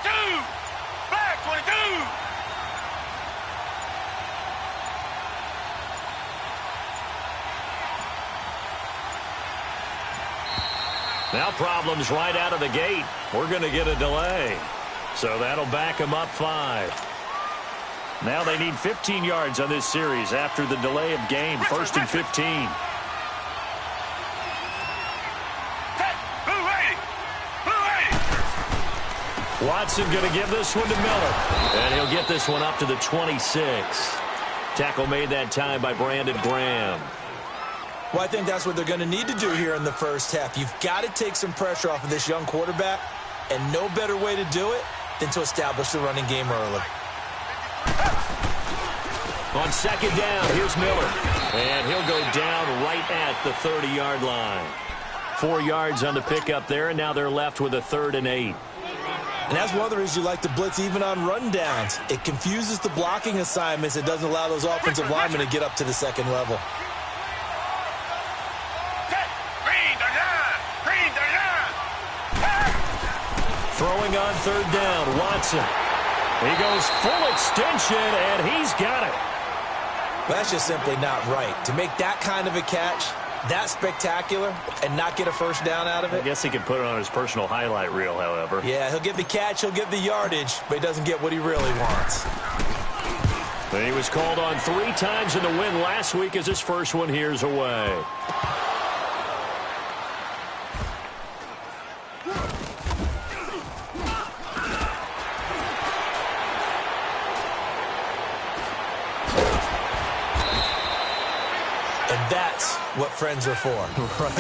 22! Flag 22! Now problems right out of the gate. We're going to get a delay. So that'll back them up 5. Now they need 15 yards on this series after the delay of game. 1st and 15. Watson going to give this one to Miller. And he'll get this one up to the 26. Tackle made that time by Brandon Graham. Well, I think that's what they're going to need to do here in the first half. You've got to take some pressure off of this young quarterback, and no better way to do it than to establish the running game early. On 2nd down, here's Miller. And he'll go down right at the 30-yard line. 4 yards on the pickup there, and now they're left with a 3rd and 8. And that's one of the reasons you like to blitz even on run downs. It confuses the blocking assignments. It doesn't allow those offensive linemen to get up to the second level. Throwing on 3rd down, Watson. He goes full extension, and he's got it. That's just simply not right. To make that kind of a catch, that spectacular, and not get a first down out of it. I guess he can put it on his personal highlight reel, however. Yeah, he'll get the catch, he'll get the yardage, but he doesn't get what he really wants. But he was called on 3 times in the win last week as his first one here's away. What friends are for. Right.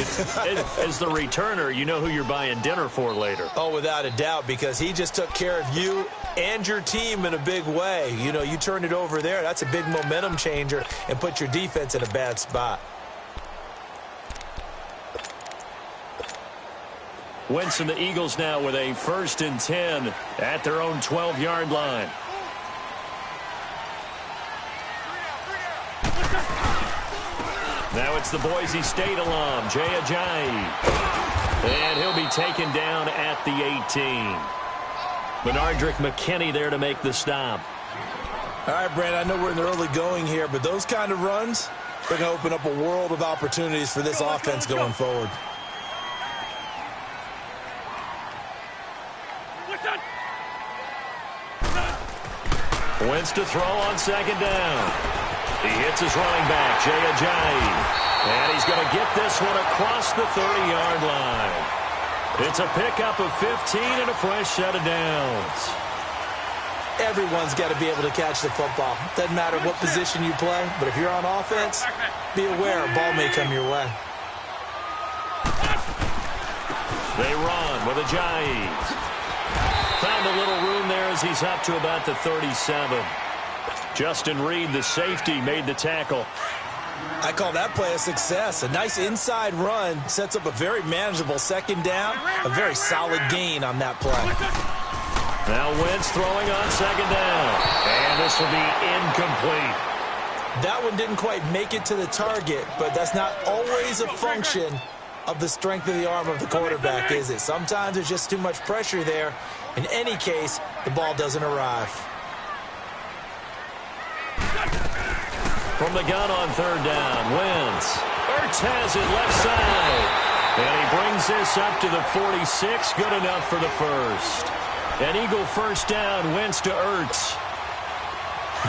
As the returner, you know who you're buying dinner for later. Oh, without a doubt, because he just took care of you and your team in a big way. You know, you turned it over there. That's a big momentum changer and put your defense in a bad spot. Wentz and the Eagles now with a 1st and 10 at their own 12-yard line. Now it's the Boise State alum, Jay Ajayi. And he'll be taken down at the 18. Benardrick McKinney there to make the stop. All right, Brand, I know we're in the early going here, but those kind of runs, they're going to open up a world of opportunities for this offense going forward. Wentz to throw on 2nd down. He hits his running back, Jay Ajayi. And he's going to get this one across the 30-yard line. It's a pickup of 15 and a fresh set of downs. Everyone's got to be able to catch the football. Doesn't matter what position you play, but if you're on offense, be aware a ball may come your way. They run with Ajayi. Found a little room there as he's up to about the 37. Justin Reed, the safety, made the tackle. I call that play a success. A nice inside run sets up a very manageable 2nd down. A very solid gain on that play. Now Wentz throwing on 2nd down. And this will be incomplete. That one didn't quite make it to the target, but that's not always a function of the strength of the arm of the quarterback, is it? Sometimes there's just too much pressure there. In any case, the ball doesn't arrive. From the gun on 3rd down, Wentz. Ertz has it left side. And he brings this up to the 46. Good enough for the 1st. An Eagle 1st down, Wentz to Ertz.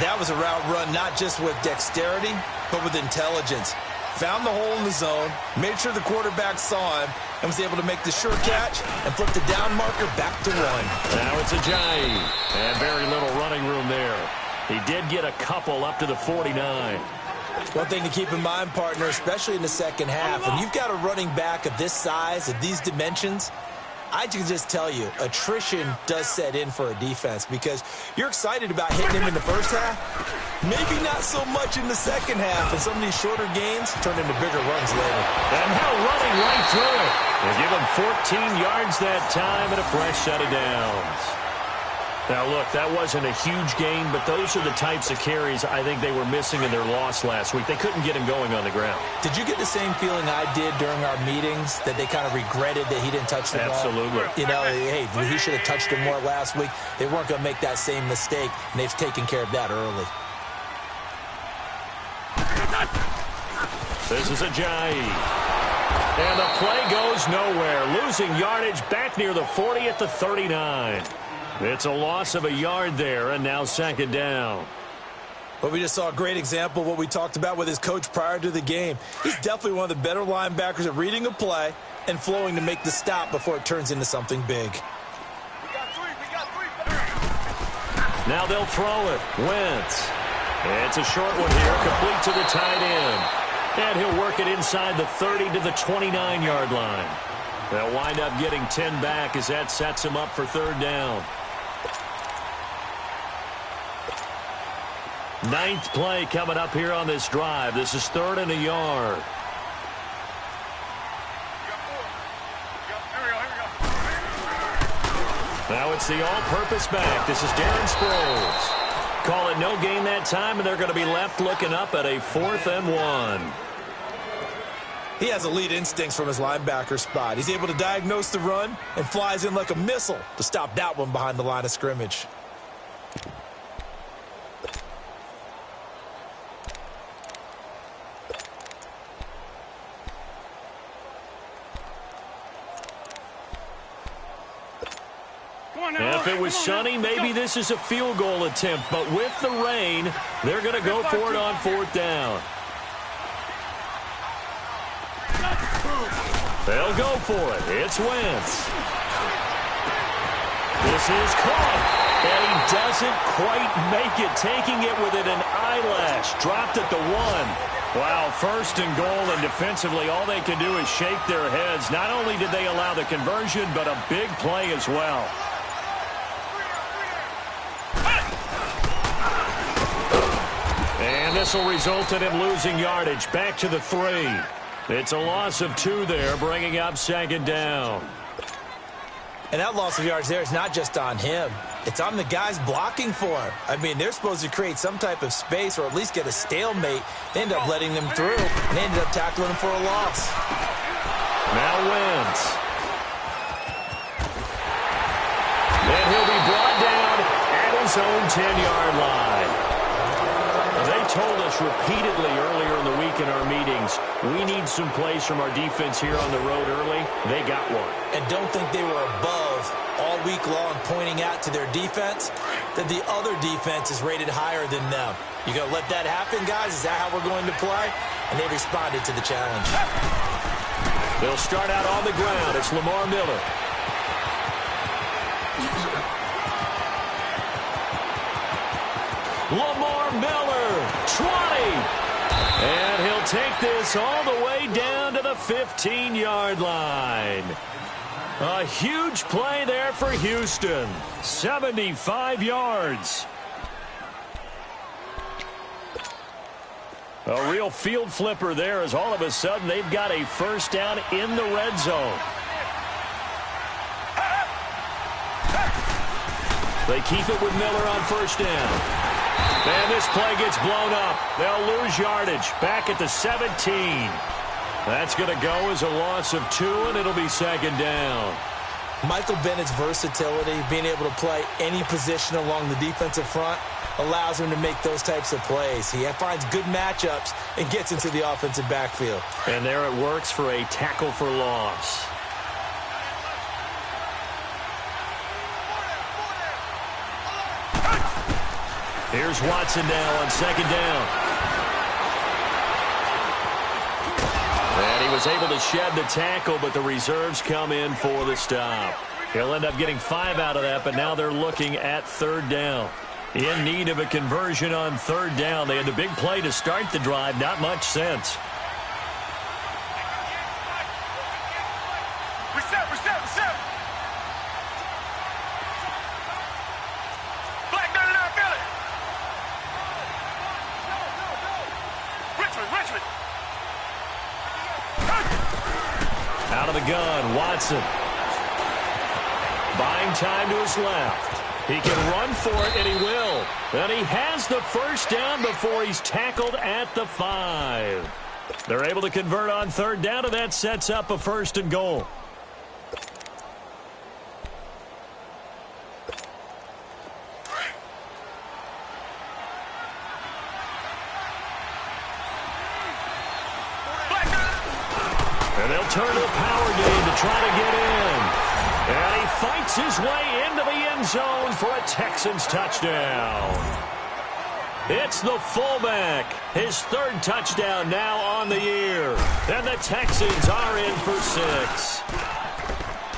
That was a route run not just with dexterity, but with intelligence. Found the hole in the zone, made sure the quarterback saw him, and was able to make the sure catch and flip the down marker back to 1. Now it's Ajayi. And very little running room there. He did get a couple up to the 49. One thing to keep in mind, partner, especially in the second half, when you've got a running back of this size, of these dimensions, I can just tell you, attrition does set in for a defense because you're excited about hitting him in the first half, maybe not so much in the second half, and some of these shorter gains turn into bigger runs later. And now running right through it. They give him 14 yards that time and a fresh set of downs. Now, look, that wasn't a huge gain, but those are the types of carries I think they were missing in their loss last week. They couldn't get him going on the ground. Did you get the same feeling I did during our meetings, that they kind of regretted that he didn't touch the ball? Absolutely. You know, hey, he should have touched it more last week. They weren't going to make that same mistake, and they've taken care of that early. This is Ajayi. And the play goes nowhere. Losing yardage back near the 40 at the 39. It's a loss of a yard there, and now second down. But we just saw a great example of what we talked about with his coach prior to the game. He's definitely one of the better linebackers at reading a play and flowing to make the stop before it turns into something big. Now they'll throw it. Wentz. It's a short one here, complete to the tight end. And he'll work it inside the 30 to the 29-yard line. They'll wind up getting 10 back as that sets him up for third down. Ninth play coming up here on this drive. This is 3rd and a yard. Now it's the all-purpose back. This is Darren Sproles. Call it no gain that time, and they're going to be left looking up at a 4th and 1. He has elite instincts from his linebacker spot. He's able to diagnose the run and flies in like a missile to stop that one behind the line of scrimmage. If it was sunny, maybe this is a field goal attempt. But with the rain, they're going to go for it on 4th down. They'll go for it. It's Wentz. This is caught. And he doesn't quite make it. Taking it within an eyelash. Dropped at the 1. Wow, 1st and goal, and defensively all they can do is shake their heads. Not only did they allow the conversion, but a big play as well. And this will result in him losing yardage back to the 3. It's a loss of 2 there, bringing up second down. And that loss of yards there is not just on him. It's on the guys blocking for him. I mean, they're supposed to create some type of space or at least get a stalemate. They end up letting them through, and they ended up tackling him for a loss. Now Wentz. And he'll be brought down at his own 10-yard line. They told us repeatedly earlier in the week in our meetings, we need some plays from our defense here on the road early. They got one. And don't think they were above all week long pointing out to their defense that the other defense is rated higher than them. You going to let that happen, guys? Is that how we're going to play? And they responded to the challenge. They'll start out on the ground. It's Lamar Miller. Lamar Miller, 20. And he'll take this all the way down to the 15-yard line. A huge play there for Houston. 75 yards. A real field flipper there as all of a sudden they've got a first down in the red zone. They keep it with Miller on first down. And this play gets blown up. They'll lose yardage back at the 17. That's going to go as a loss of 2, and it'll be second down. Michael Bennett's versatility, being able to play any position along the defensive front, allows him to make those types of plays. He finds good matchups and gets into the offensive backfield. And there it works for a tackle for loss. Here's Watson now on second down. And he was able to shed the tackle, but the reserves come in for the stop. He'll end up getting 5 out of that, but now they're looking at third down. In need of a conversion on third down. They had the big play to start the drive. Not much sense. Reset. Black 99 Philly. Richmond. Out of the gun, Watson. Buying time to his left. He can run for it, and he will. And he has the first down before he's tackled at the 5. They're able to convert on third down, and that sets up a 1st and goal. And they'll turn to the power game to try to get in. And he fights his way into the end zone for a Texans touchdown. It's the fullback. His 3rd touchdown now on the year. And the Texans are in for 6.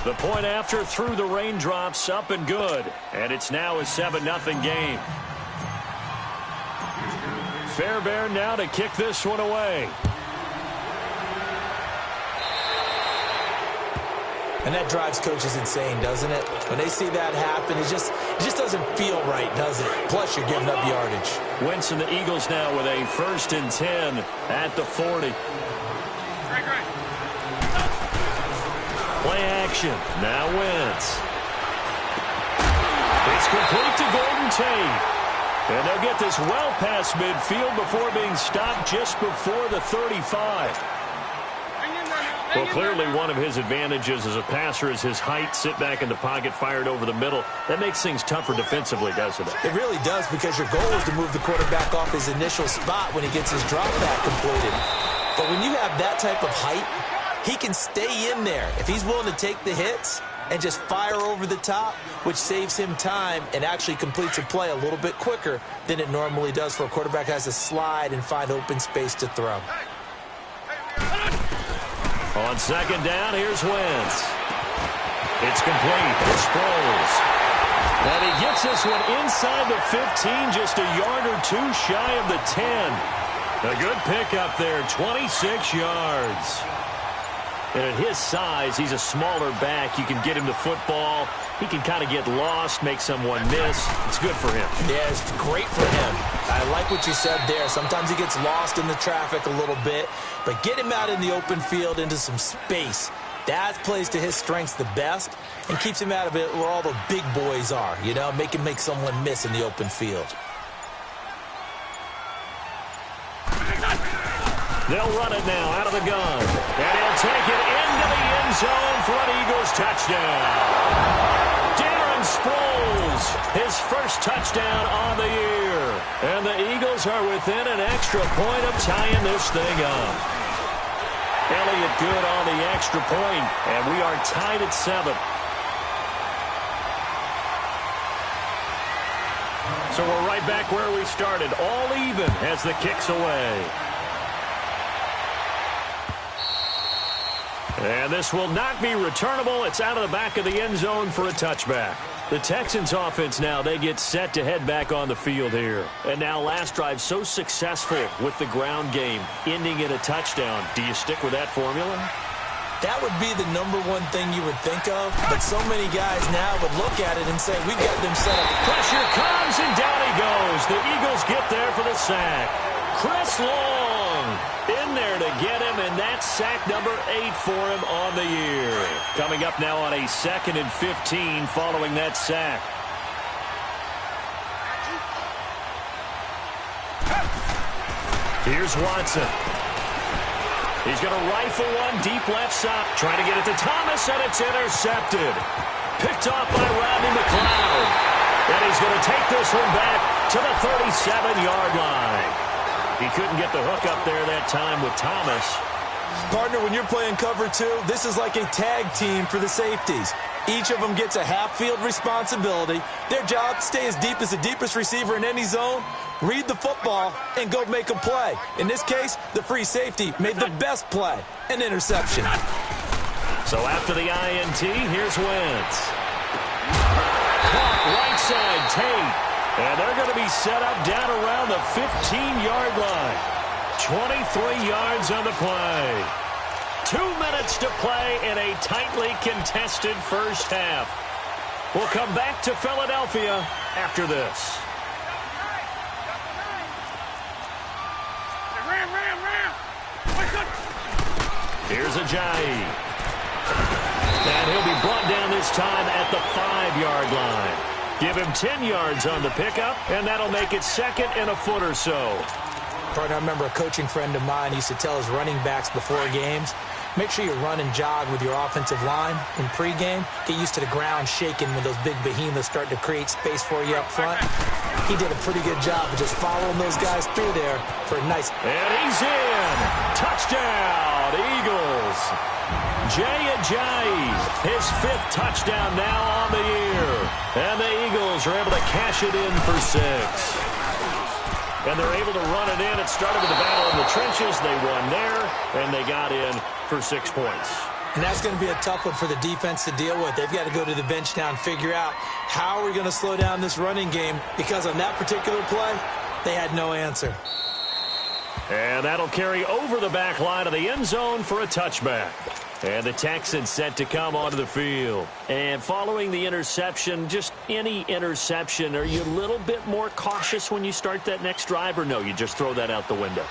The point after through the raindrops, up and good. And it's now a 7-0 game. Fairbairn now to kick this one away. And that drives coaches insane, doesn't it? When they see that happen, it just doesn't feel right, does it? Plus, you're giving up yardage. Wentz and the Eagles now with a 1st and 10 at the 40. Play action. Now Wentz. It's complete to Golden Tate. And they'll get this well past midfield before being stopped just before the 35. Well, clearly one of his advantages as a passer is his height. Sit back in the pocket, fired over the middle. That makes things tougher defensively, doesn't it? It really does, because your goal is to move the quarterback off his initial spot when he gets his drop back completed. But when you have that type of height, he can stay in there if he's willing to take the hits and just fire over the top, which saves him time and actually completes a play a little bit quicker than it normally does for a quarterback who has to slide and find open space to throw. On 2nd down, here's Wentz. It's complete. It's Sproles. And he gets this one inside the 15, just a yard or 2 shy of the 10. A good pickup there, 26 yards. And at his size, he's a smaller back. You can get him the football. He can kind of get lost, make someone miss. It's good for him. Yeah, it's great for him. I like what you said there. Sometimes he gets lost in the traffic a little bit, but get him out in the open field into some space. That plays to his strengths the best and keeps him out of it where all the big boys are, you know, make him make someone miss in the open field. They'll run it now out of the gun. And he'll take it into the end zone for an Eagles touchdown. Darren Sproles, his 1st touchdown on the year. And the Eagles are within an extra point of tying this thing up. Elliott good on the extra point, and we are tied at 7. So we're right back where we started, all even as the kick's away. And this will not be returnable. It's out of the back of the end zone for a touchback. The Texans offense now, they get set to head back on the field here. And now last drive so successful with the ground game, ending in a touchdown. Do you stick with that formula? That would be the #1 thing you would think of, but so many guys now would look at it and say, we've got them set up. Pressure comes, and down he goes. The Eagles get there for the sack. Chris Long in there to get him, and that's sack number 8 for him on the year. Coming up now on a 2nd and 15 following that sack. Here's Watson. He's going to rifle one deep left side, trying to get it to Thomas, and it's intercepted. Picked off by Rodney McLeod. And he's going to take this one back to the 37-yard line. He couldn't get the hook up there that time with Thomas. Partner, when you're playing cover 2, this is like a tag team for the safeties. Each of them gets a half-field responsibility. Their job, stay as deep as the deepest receiver in any zone, read the football, and go make a play. In this case, the free safety made the best play, an interception. So after the INT, here's Wentz. Caught right side, Tate. And they're going to be set up down around the 15-yard line. 23 yards on the play. 2 minutes to play in a tightly contested first half. We'll come back to Philadelphia after this. Here's Ajayi. And he'll be brought down this time at the 5-yard line. Give him 10 yards on the pickup, and that'll make it second and a foot or so. Partner, I remember a coaching friend of mine used to tell his running backs before games, make sure you run and jog with your offensive line in pregame. Get used to the ground shaking when those big behemoths start to create space for you up front. He did a pretty good job of just following those guys through there for a nice... And he's in! Touchdown, Eagles! Jay Ajayi, his 5th touchdown now on the year. And the Eagles are able to cash it in for 6. And they're able to run it in. It started with the battle in the trenches. They won there, and they got in for 6 points. And that's going to be a tough one for the defense to deal with. They've got to go to the bench now and figure out how are we going to slow down this running game, because on that particular play, they had no answer. And that'll carry over the back line of the end zone for a touchback. And the Texans set to come onto the field. And following the interception, just any interception, are you a little bit more cautious when you start that next drive, or no, you just throw that out the window?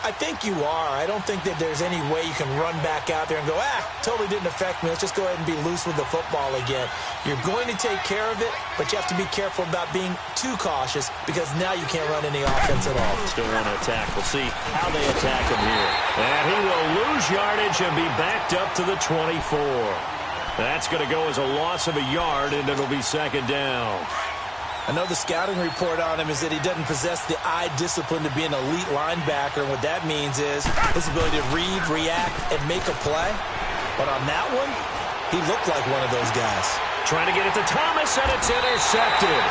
I think you are. I don't think that there's any way you can run back out there and go, totally didn't affect me. Let's just go ahead and be loose with the football again. You're going to take care of it, but you have to be careful about being too cautious, because now you can't run any offense at all. Still want to attack. We'll see how they attack him here. And he will lose yardage and be backed up to the 24. That's going to go as a loss of a yard, and it'll be second down. I know the scouting report on him is that he doesn't possess the eye discipline to be an elite linebacker. And what that means is his ability to read, react, and make a play. But on that one, he looked like one of those guys. Trying to get it to Thomas, and it's intercepted.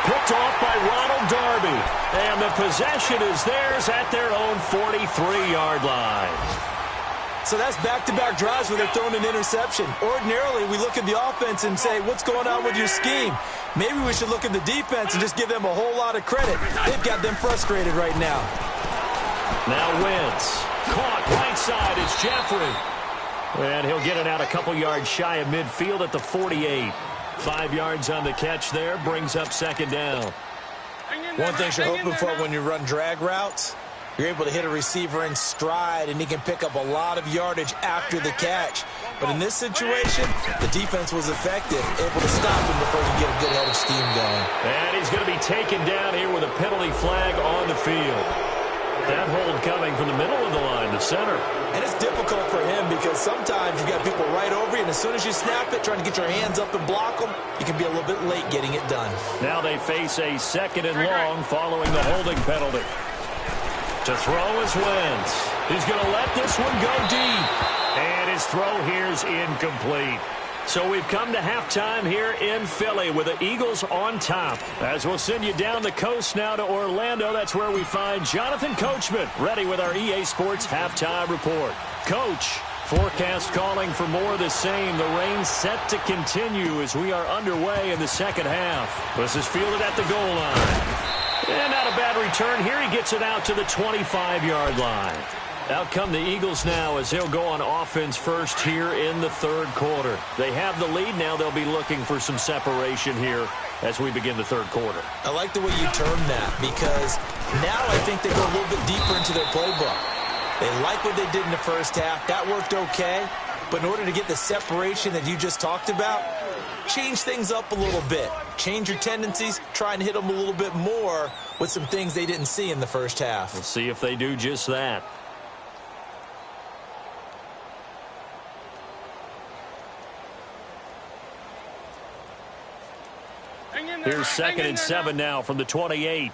Picked off by Ronald Darby. And the possession is theirs at their own 43-yard line. So that's back-to-back drives where they're throwing an interception. Ordinarily, we look at the offense and say, what's going on with your scheme? Maybe we should look at the defense and just give them a whole lot of credit. They've got them frustrated right now. Now Wentz. Caught right side. It's Jeffrey. And he'll get it out a couple yards shy of midfield at the 48. 5 yards on the catch there. Brings up second down. One thing you're hoping for when you run drag routes, you're able to hit a receiver in stride, and he can pick up a lot of yardage after the catch. But in this situation, the defense was effective, able to stop him before he could get a good head of steam going. And he's going to be taken down here with a penalty flag on the field. That hold coming from the middle of the line, the center. And it's difficult for him because sometimes you've got people right over you, and as soon as you snap it, trying to get your hands up and block them, you can be a little bit late getting it done. Now they face a second and long following the holding penalty. To throw is Wentz. He's going to let this one go deep. And his throw here is incomplete. So we've come to halftime here in Philly with the Eagles on top. As we'll send you down the coast now to Orlando, that's where we find Jonathan Coachman, ready with our EA Sports halftime report. Coach, forecast calling for more of the same. The rain set to continue as we are underway in the second half. This is fielded at the goal line. And not a bad return here. He gets it out to the 25-yard line. Out come the Eagles now as they'll go on offense first here in the third quarter. They have the lead. Now they'll be looking for some separation here as we begin the third quarter. I like the way you term that because now I think they go a little bit deeper into their playbook. They like what they did in the first half. That worked okay. But in order to get the separation that you just talked about, change things up a little bit. Change your tendencies. Try and hit them a little bit more with some things they didn't see in the first half. We'll see if they do just that. Here's 2nd and 7 now from the 28.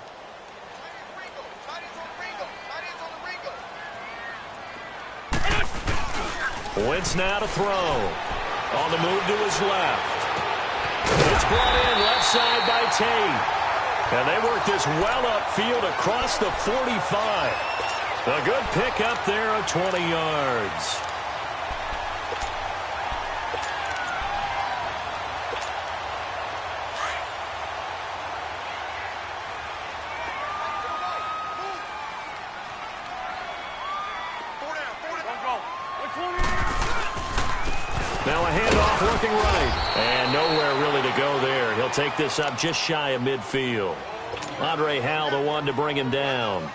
Wentz now to throw. On the move to his left. It's brought in left side by Tate. And they work this well upfield across the 45. A good pick up there of 20 yards. Now a handoff working right. And nowhere really to go there. He'll take this up just shy of midfield. Andre Howell, the one to bring him down.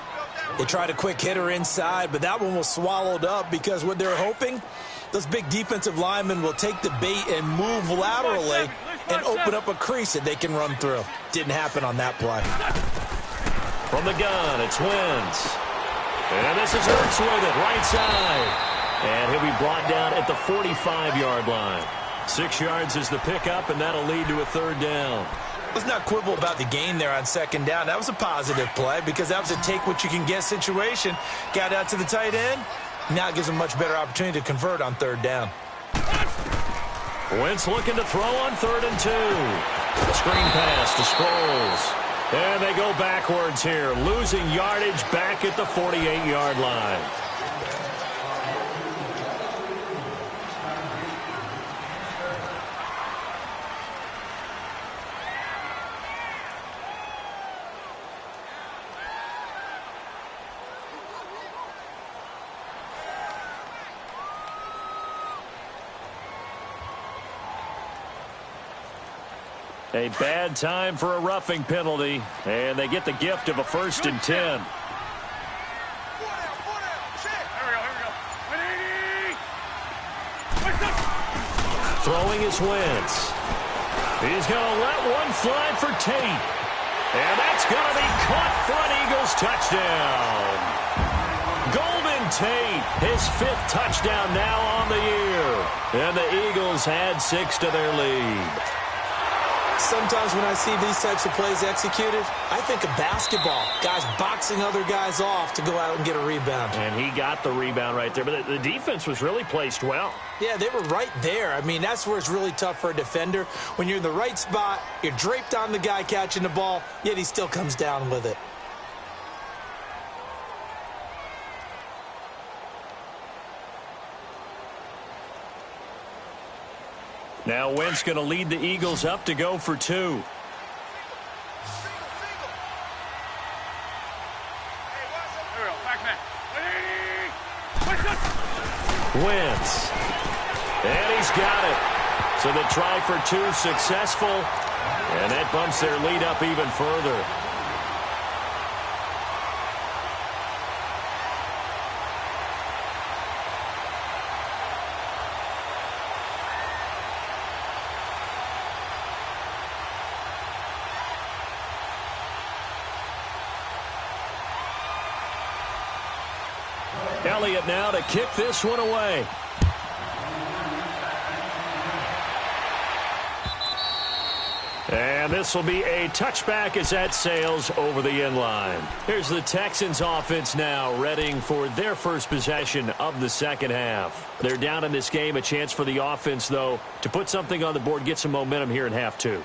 They tried a quick hitter inside, but that one was swallowed up because what they're hoping, those big defensive linemen will take the bait and move laterally and open up a crease that they can run through. Didn't happen on that play. From the gun, it's Wentz. And this is Hurts with it, right side. And he'll be brought down at the 45-yard line. 6 yards is the pickup, and that'll lead to a third down. Let's not quibble about the gain there on second down. That was a positive play because that was a take-what-you-can-get situation. Got out to the tight end. Now it gives them a much better opportunity to convert on third down. Wentz looking to throw on 3rd and 2. Screen pass to Sproles. And they go backwards here, losing yardage back at the 48-yard line. A bad time for a roughing penalty, and they get the gift of a 1st and 10. Throwing is Wentz. He's going to let one fly for Tate. And that's going to be caught for an Eagles touchdown. Golden Tate, his 5th touchdown now on the year. And the Eagles add 6 to their lead. Sometimes when I see these types of plays executed, I think of basketball. Guys boxing other guys off to go out and get a rebound. And he got the rebound right there. But the defense was really placed well. Yeah, they were right there. I mean, that's where it's really tough for a defender. When you're in the right spot, you're draped on the guy catching the ball, yet he still comes down with it. Now Wentz going to lead the Eagles up to go for 2. Wentz. And he's got it. So the try for 2 successful. And that bumps their lead up even further. Elliott now to kick this one away. And this will be a touchback as that sails over the end line. Here's the Texans offense now readying for their first possession of the second half. They're down in this game. A chance for the offense, though, to put something on the board, get some momentum here in half 2.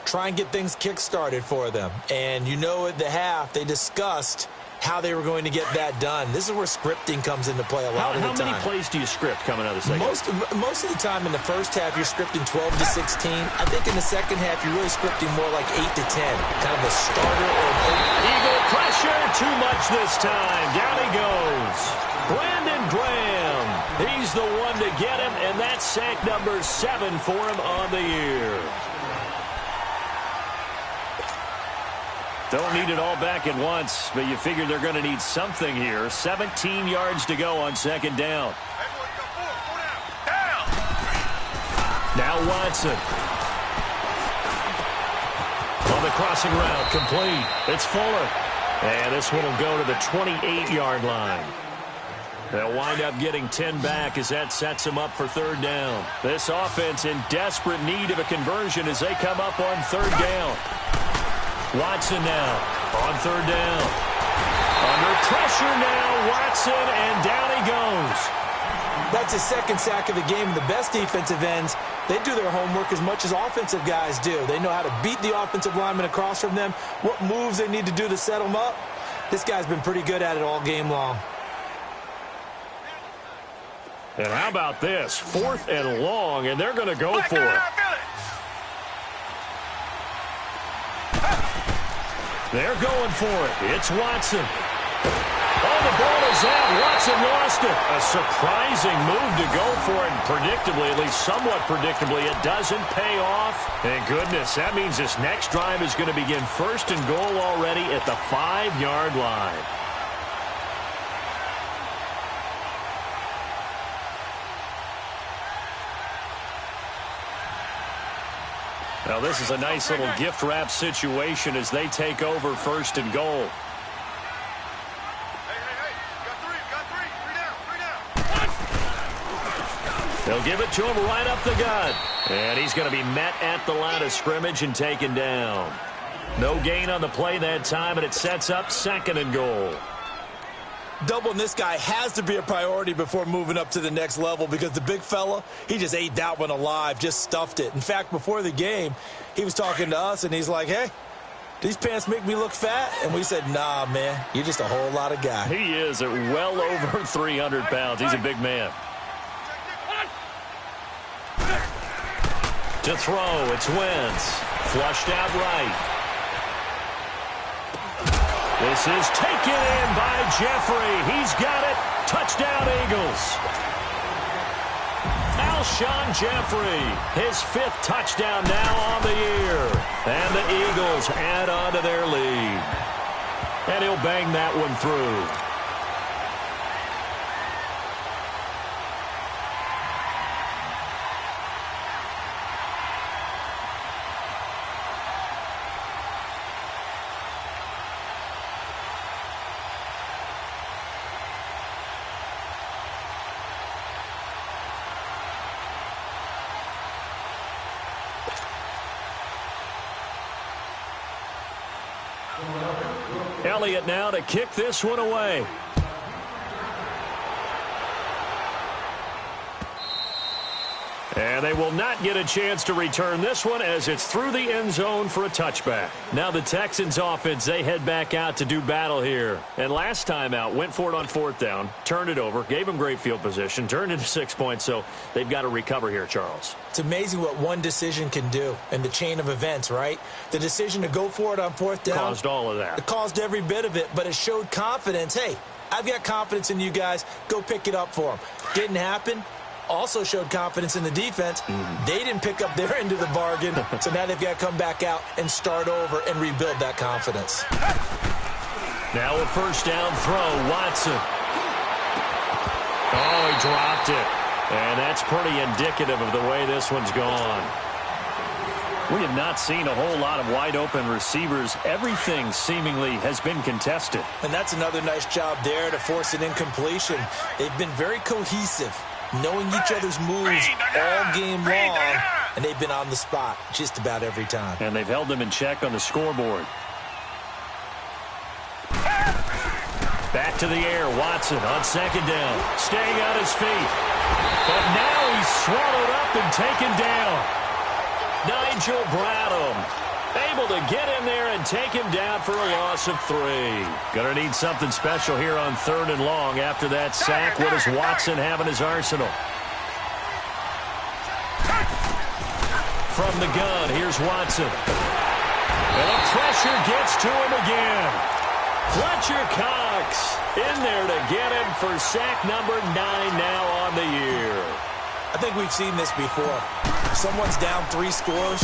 Try and get things kick-started for them. And you know at the half they discussed how they were going to get that done. This is where scripting comes into play a lot of the time. How many plays do you script coming out of the second half? Most of the time in the first half, you're scripting 12 to 16. I think in the second half, you're really scripting more like 8 to 10. Kind of a starter or an opener. Eagle pressure, too much this time. Down he goes. Brandon Graham. He's the one to get him, and that's sack number 7 for him on the year. Don't need it all back at once, but you figure they're going to need something here. 17 yards to go on second down. Now Watson. On the crossing route, complete. It's Fuller. And this one will go to the 28-yard line. They'll wind up getting 10 back as that sets them up for third down. This offense in desperate need of a conversion as they come up on third down. Watson now on third down. Under pressure now, Watson, and down he goes. That's his second sack of the game. And the best defensive ends, they do their homework as much as offensive guys do. They know how to beat the offensive lineman across from them, what moves they need to do to set them up. This guy's been pretty good at it all game long. And how about this? 4th and long, and they're going to go for it. They're going for it. It's Watson. Oh, the ball is out. Watson lost it. A surprising move to go for it. And predictably, at least somewhat predictably, it doesn't pay off. Thank goodness. That means this next drive is going to begin first and goal already at the 5-yard line. Now this is a nice little gift wrap situation as they take over 1st and goal. They'll give it to him right up the gut. And he's going to be met at the line of scrimmage and taken down. No gain on the play that time, and it sets up 2nd and goal. Doubling this guy has to be a priority before moving up to the next level because the big fella, he just ate that one alive, just stuffed it. In fact, before the game, he was talking to us, and he's like, hey, these pants make me look fat? And we said, nah, man, you're just a whole lot of guy. He is at well over 300 pounds. He's a big man. To throw, it's Wentz. Flushed out right. This is taken in by Jeffrey. He's got it. Touchdown, Eagles. Alshon Jeffrey, his 5th touchdown now on the year. And the Eagles add on to their lead. And he'll bang that one through. Elliott now to kick this one away. And they will not get a chance to return this one as it's through the end zone for a touchback. Now the Texans offense, they head back out to do battle here. And last time out, went for it on 4th down, turned it over, gave them great field position, turned into 6 points, so they've got to recover here, Charles. It's amazing what one decision can do in the chain of events, right? The decision to go for it on 4th down. Caused all of that. It caused every bit of it, but it showed confidence. Hey, I've got confidence in you guys. Go pick it up for them. Didn't happen. Also showed confidence in the defense. They didn't pick up their end of the bargain, so now they've got to come back out and start over and rebuild that confidence. Now a 1st down throw, Watson. Oh, he dropped it. And that's pretty indicative of the way this one's gone. We have not seen a whole lot of wide-open receivers. Everything seemingly has been contested. And that's another nice job there to force an incompletion. They've been very cohesive, knowing each other's moves all game long, and they've been on the spot just about every time. And they've held them in check on the scoreboard. Back to the air, Watson on 2nd down, staying on his feet. But now he's swallowed up and taken down. Nigel Bradham able to get in there and take him down for a loss of 3. Gonna need something special here on 3rd and long after that sack. What does Watson have in his arsenal? From the gun, here's Watson. And the pressure gets to him again. Fletcher Cox in there to get him for sack number 9 now on the year. I think we've seen this before. Someone's down 3 scores.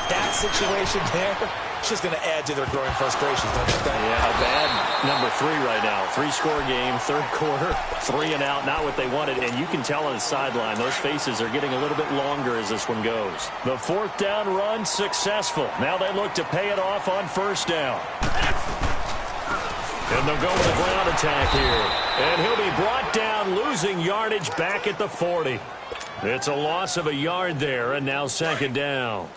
That situation there, it's just going to add to their growing frustrations, don't you think? Yeah, bad number 3 right now. 3-score game, 3rd quarter, 3 and out, not what they wanted. And you can tell on the sideline, those faces are getting a little bit longer as this one goes. The 4th down run successful. Now they look to pay it off on 1st down. And they'll go with a ground attack here. And he'll be brought down, losing yardage back at the 40. It's a loss of a yard there, and now 2nd down.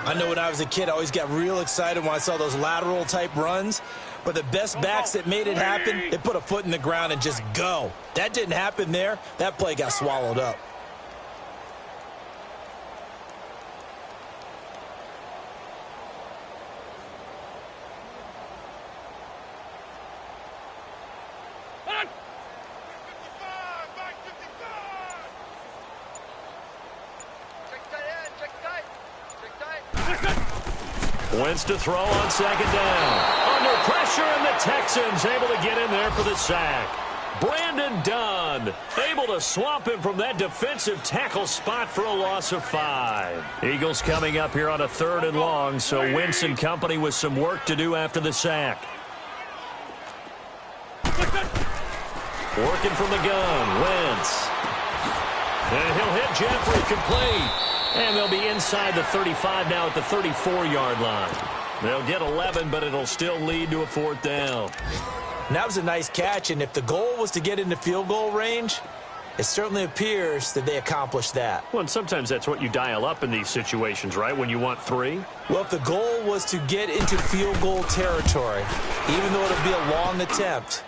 I know when I was a kid, I always got real excited when I saw those lateral-type runs. But the best backs that made it happen, they put a foot in the ground and just go. That didn't happen there. That play got swallowed up. Wentz to throw on 2nd down. Under pressure, and the Texans able to get in there for the sack. Brandon Dunn able to swamp him from that defensive tackle spot for a loss of 5. Eagles coming up here on a 3rd and long, so Wentz and company with some work to do after the sack. Working from the gun, Wentz. And he'll hit Jeffrey complete. And they'll be inside the 35 now at the 34-yard line. They'll get 11, but it'll still lead to a 4th down. And that was a nice catch, and if the goal was to get into field goal range, it certainly appears that they accomplished that. Well, and sometimes that's what you dial up in these situations, right, when you want 3? Well, if the goal was to get into field goal territory, even though it'll be a long attempt,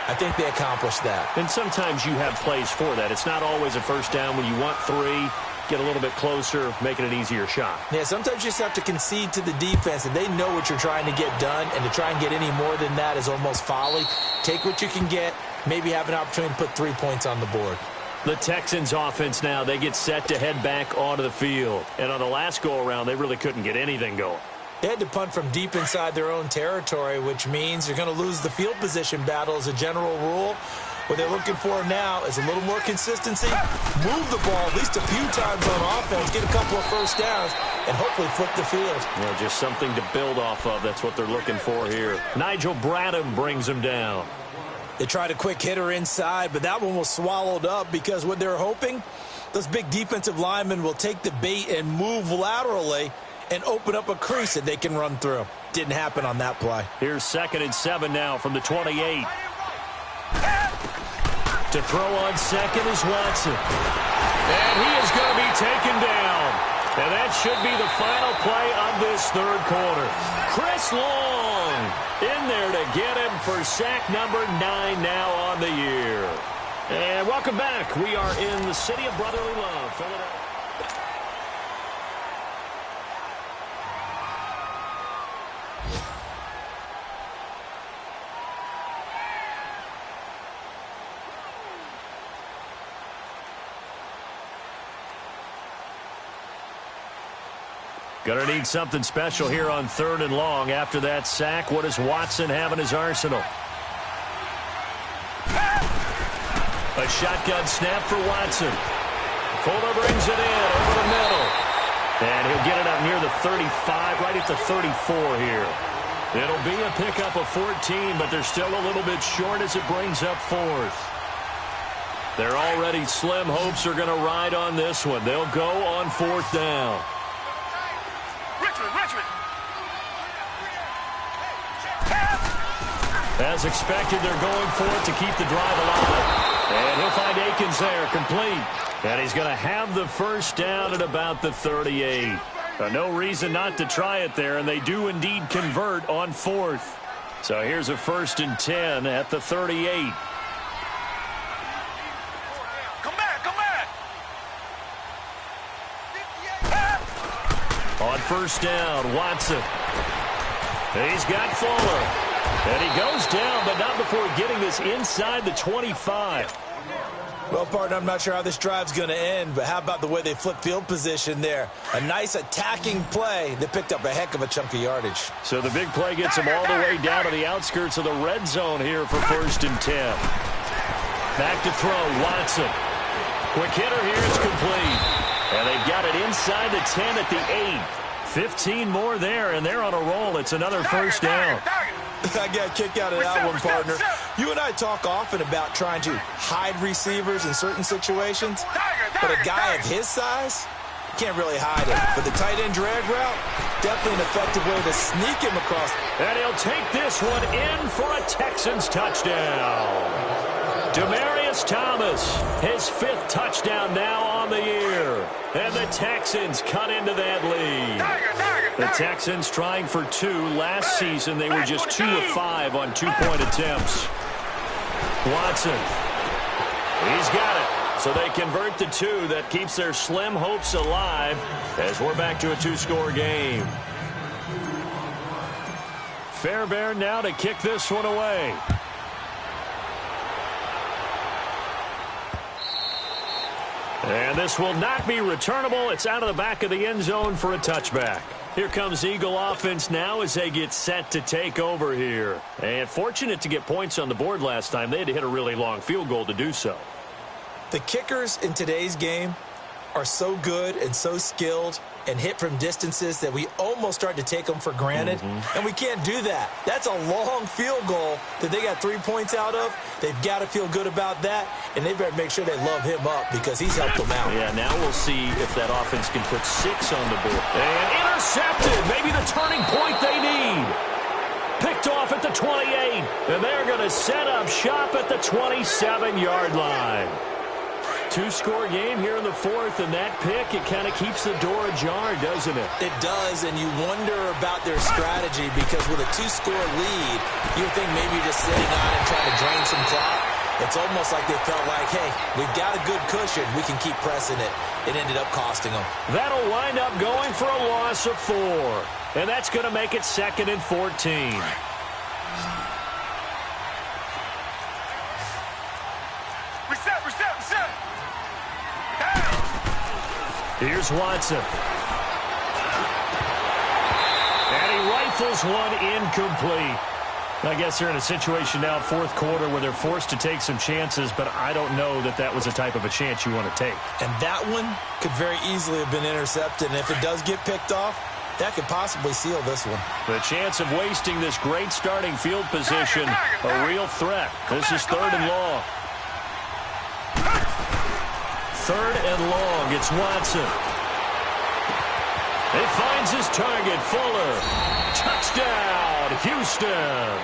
I think they accomplished that. And sometimes you have plays for that. It's not always a first down when you want 3. Get a little bit closer, make it an easier shot. Yeah, sometimes you just have to concede to the defense, and they know what you're trying to get done, and to try and get any more than that is almost folly. Take what you can get, maybe have an opportunity to put 3 points on the board. The Texans offense now, they get set to head back onto the field. And on the last go-around, they really couldn't get anything going. They had to punt from deep inside their own territory, which means you're going to lose the field position battle as a general rule. What they're looking for now is a little more consistency, move the ball at least a few times on offense, get a couple of first downs, and hopefully flip the field. Well, just something to build off of. That's what they're looking for here. Nigel Bradham brings them down. They tried a quick hitter inside, but that one was swallowed up because what they're hoping, those big defensive linemen will take the bait and move laterally and open up a crease that they can run through. Didn't happen on that play. Here's 2nd and 7 now from the 28. To throw on second is Watson. And he is going to be taken down. And that should be the final play of this 3rd quarter. Chris Long in there to get him for sack number 9 now on the year. And welcome back. We are in the city of brotherly love, Philadelphia. Gonna need something special here on 3rd and long. After that sack, what does Watson have in his arsenal? A shotgun snap for Watson. Fuller brings it in over the middle. And he'll get it up near the 35, right at the 34 here. It'll be a pickup of 14, but they're still a little bit short as it brings up 4th. Their already slim hopes are going to ride on this one. They'll go on 4th down. Richmond. As expected, they're going for it to keep the drive alive. And he'll find Akins there, complete. And he's going to have the first down at about the 38. No reason not to try it there, and they do indeed convert on 4th. So here's a 1st and 10 at the 38. Come back. On 1st down, Watson. He's got Fuller. And he goes down, but not before getting this inside the 25. Well, partner, I'm not sure how this drive's going to end, but how about the way they flip field position there? A nice attacking play that picked up a heck of a chunk of yardage. So the big play gets them all the way down to the outskirts of the red zone here for 1st and 10. Back to throw, Watson. Quick hitter here, it's complete. And they've got it inside the 10 at the 8. 15 more there, and they're on a roll. It's another first down. I got a kick out of that one, partner. You and I talk often about trying to hide receivers in certain situations, but a guy of his size can't really hide him. But the tight end drag route, definitely an effective way to sneak him across. And he'll take this one in for a Texans touchdown. Demaryius Thomas, his 5th touchdown now on the year. And the Texans cut into that lead. The Texans trying for 2. Last season, they were just 2 of 5 on 2-point attempts. Watson. He's got it. So they convert the 2. That keeps their slim hopes alive as we're back to a 2-score game. Fairbairn now to kick this one away. And this will not be returnable. It's out of the back of the end zone for a touchback. Here comes Eagle offense now as they get set to take over here. And fortunate to get points on the board last time. They had to hit a really long field goal to do so. The kickers in today's game are so good and so skilled and hit from distances that we almost start to take them for granted. And we can't do that. That's a long field goal that they got 3 points out of. They've got to feel good about that, and they better make sure they love him up because he's helped them out. Yeah, now we'll see if that offense can put 6 on the board. And intercepted. Maybe the turning point they need. Picked off at the 28, and they're going to set up shop at the 27-yard line. 2-score game here in the fourth, and that pick, it kind of keeps the door ajar, doesn't it? It does, and you wonder about their strategy because with a 2-score lead, you would think maybe you're just sitting on and trying to drain some clock. It's almost like they felt like, hey, we've got a good cushion. We can keep pressing it. It ended up costing them. That'll wind up going for a loss of 4, and that's going to make it 2nd and 14. Reset. Here's Watson. And he rifles one incomplete. I guess they're in a situation now, fourth quarter, where they're forced to take some chances, but I don't know that that was the type of a chance you want to take. And that one could very easily have been intercepted, and if it does get picked off, that could possibly seal this one. The chance of wasting this great starting field position, a real threat. This is 3rd and long. 3rd and long, it's Watson. He finds his target, Fuller. Touchdown, Houston.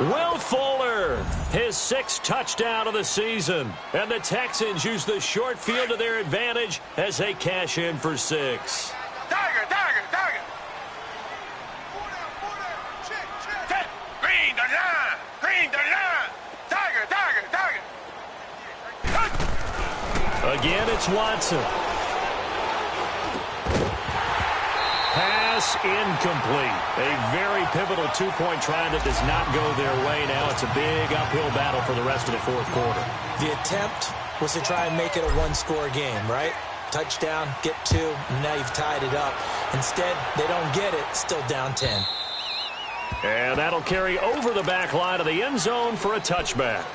Will Fuller, his 6th touchdown of the season. And the Texans use the short field to their advantage as they cash in for 6. Tiger. Green the line. Tiger. Again, it's Watson. Pass incomplete. A very pivotal 2-point try that does not go their way. Now it's a big uphill battle for the rest of the fourth quarter. The attempt was to try and make it a 1-score game, right? Touchdown, get 2, and now you've tied it up. Instead, they don't get it, still down 10. And that'll carry over the back line of the end zone for a touchback.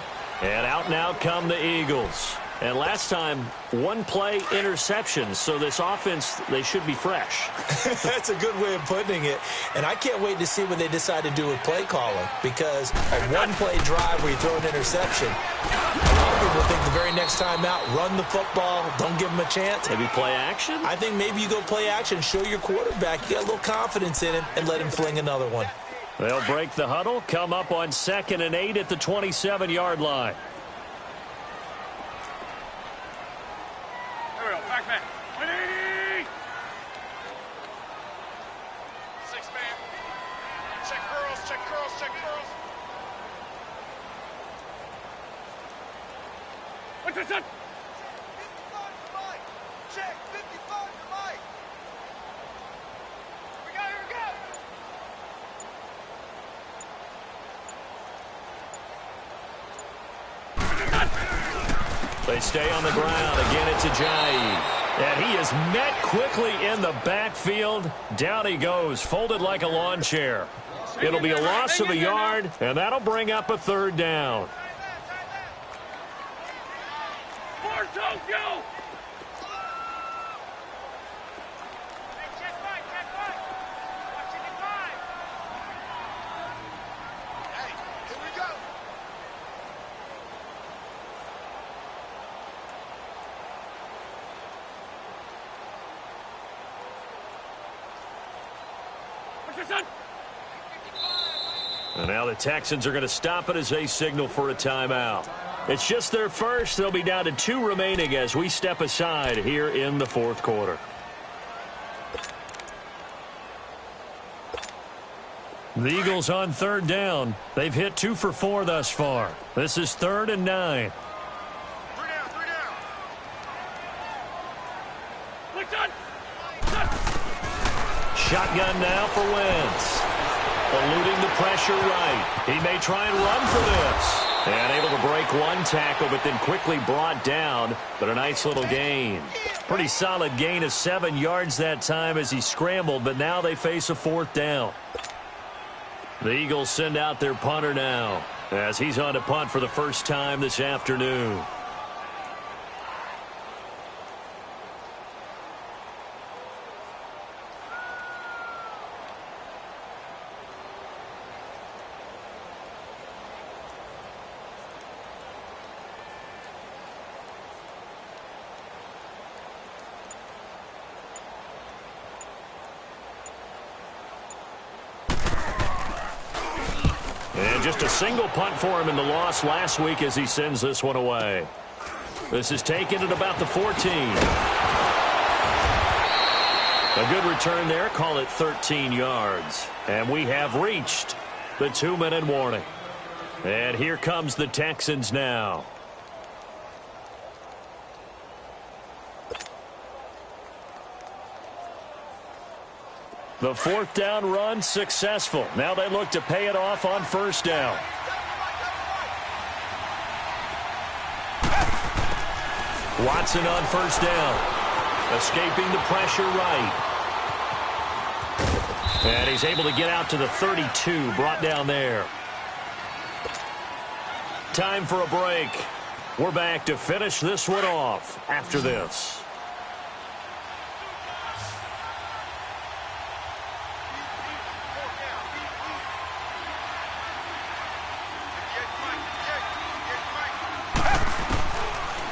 And out now come the Eagles. And last time, 1-play interception, so this offense, they should be fresh. That's a good way of putting it. And I can't wait to see what they decide to do with play calling, because a 1-play drive where you throw an interception, a lot of people think the very next time out, run the football, don't give them a chance. Maybe play action? I think maybe you go play action, show your quarterback, you got a little confidence in him, and let him fling another one. They'll break the huddle, come up on 2nd and 8 at the 27-yard line. Back. 180. 6-man. Check curls. What's this? 55 to Mike. Check 55 to Mike. Here we go. They stay on the ground. Again, it's Ajayi. And he is met quickly in the backfield. Down he goes, folded like a lawn chair. It'll be a loss of a yard, and that'll bring up a 3rd down. For Tokyo. And now the Texans are going to stop it as they signal for a timeout. It's just their first. They'll be down to 2 remaining as we step aside here in the fourth quarter. The Eagles on 3rd down. They've hit 2 for 4 thus far. This is 3rd and 9. 3 down. Shotgun now for Wentz. Eluding the pressure right. He may try and run for this. And able to break 1 tackle, but then quickly brought down. But a nice little gain. Pretty solid gain of 7 yards that time as he scrambled, but now they face a 4th down. The Eagles send out their punter now as he's on to punt for the first time this afternoon. And just a single punt for him in the loss last week as he sends this one away. This is taken at about the 14. A good return there. Call it 13 yards. And we have reached the 2-minute warning. And here comes the Texans now. The 4th down run successful. Now they look to pay it off on 1st down. Watson on 1st down. Escaping the pressure right. And he's able to get out to the 32, brought down there. Time for a break. We're back to finish this one off after this.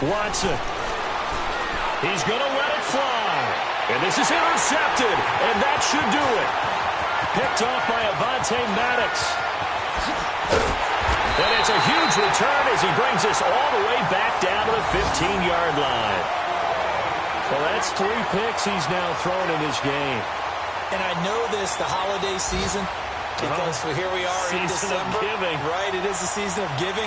Watson. He's going to let it fly. And this is intercepted. And that should do it. Picked off by Avonte Maddox. And it's a huge return as he brings us all the way back down to the 15-yard line. Well, that's 3 picks he's now thrown in this game. And I know this, the holiday season, because here we are in December. Season of giving. Right, it is the season of giving.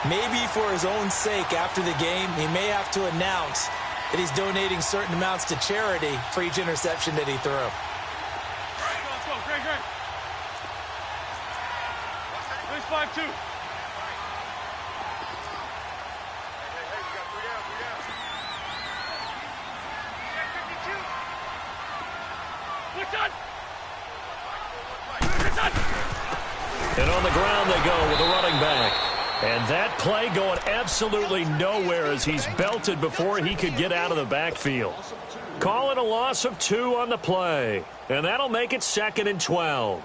Maybe for his own sake after the game, he may have to announce that he's donating certain amounts to charity for each interception that he threw. Let's go, Greg. There's 5-2. And on the ground they go with a running back. And that play going absolutely nowhere as he's belted before he could get out of the backfield. Call it a loss of 2 on the play. And that'll make it 2nd and 12.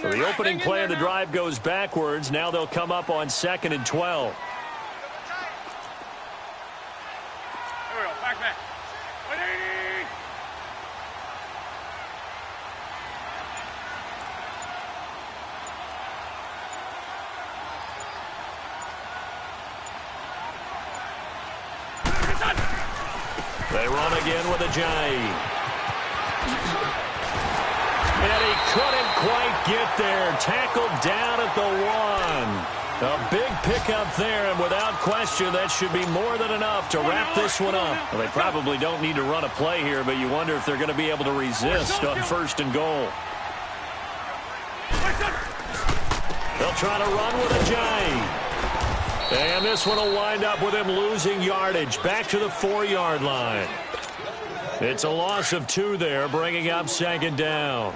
So the opening play of the drive goes backwards. Now they'll come up on 2nd and 12. There we go. Back. They run again with Ajayi. And he couldn't quite get there. Tackled down at the 1. A big pickup there, and without question, that should be more than enough to wrap this one up. Well, they probably don't need to run a play here, but you wonder if they're going to be able to resist on 1st and goal. They'll try to run with Ajayi. And this one will wind up with him losing yardage back to the 4-yard line. It's a loss of 2 there, bringing up 2nd down.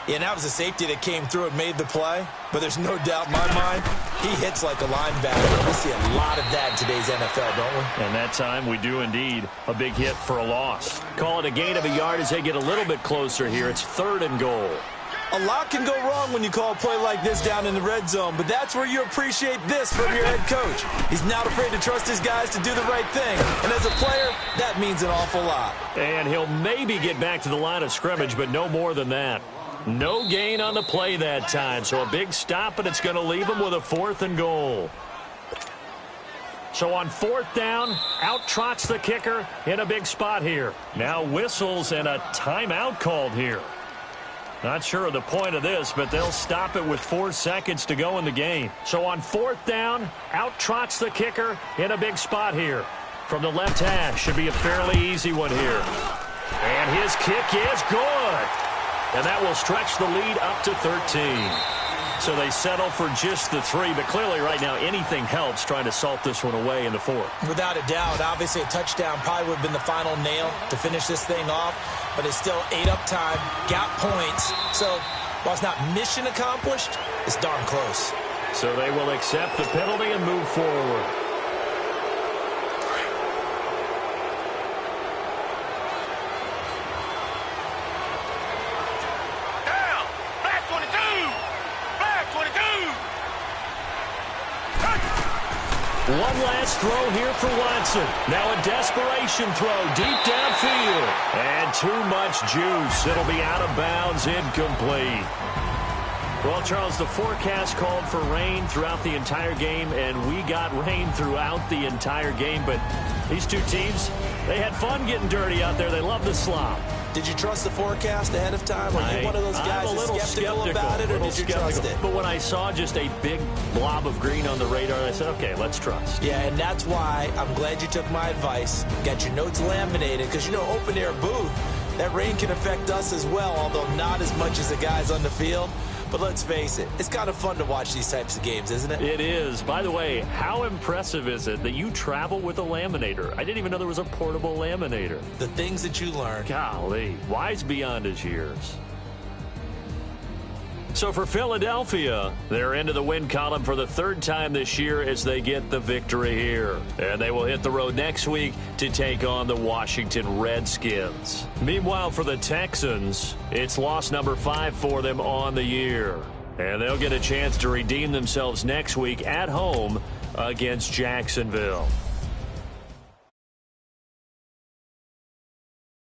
Yeah, that was a safety that came through and made the play. But there's no doubt in my mind, he hits like a linebacker. We see a lot of that in today's NFL, don't we? And that time we do indeed. A big hit for a loss. Call it a gain of a yard as they get a little bit closer here. It's 3rd and goal. A lot can go wrong when you call a play like this down in the red zone, but that's where you appreciate this from your head coach. He's not afraid to trust his guys to do the right thing, and as a player, that means an awful lot. And he'll maybe get back to the line of scrimmage, but no more than that. No gain on the play that time, so a big stop, and it's going to leave him with a 4th and goal. So on 4th down, out trots the kicker in a big spot here. Now whistles and a timeout called here. Not sure of the point of this, but they'll stop it with 4 seconds to go in the game. So on 4th down, out trots the kicker in a big spot here. From the left hash, should be a fairly easy one here. And his kick is good. And that will stretch the lead up to 13. So they settle for just the 3, but clearly right now anything helps trying to salt this one away in the 4th. Without a doubt, obviously a touchdown probably would have been the final nail to finish this thing off, but it's still 8 up time, got points. So while it's not mission accomplished, it's darn close. So they will accept the penalty and move forward. One last throw here for Watson. Now a desperation throw deep downfield. And too much juice. It'll be out of bounds, incomplete. Well, Charles, the forecast called for rain throughout the entire game, and we got rain throughout the entire game. But these two teams, they had fun getting dirty out there. They love the slop. Did you trust the forecast ahead of time? Are you one of those guys that's skeptical about it, or did you trust it? But when I saw just a big blob of green on the radar, I said, okay, let's trust. Yeah, and that's why I'm glad you took my advice. Got your notes laminated, because, open-air booth, that rain can affect us as well, although not as much as the guys on the field. But let's face it, it's kind of fun to watch these types of games, isn't it? It is. By the way, how impressive is it that you travel with a laminator? I didn't even know there was a portable laminator. The things that you learn. Golly, wise beyond his years. So for Philadelphia, they're into the win column for the third time this year as they get the victory here. And they will hit the road next week to take on the Washington Redskins. Meanwhile, for the Texans, it's loss number 5 for them on the year. And they'll get a chance to redeem themselves next week at home against Jacksonville.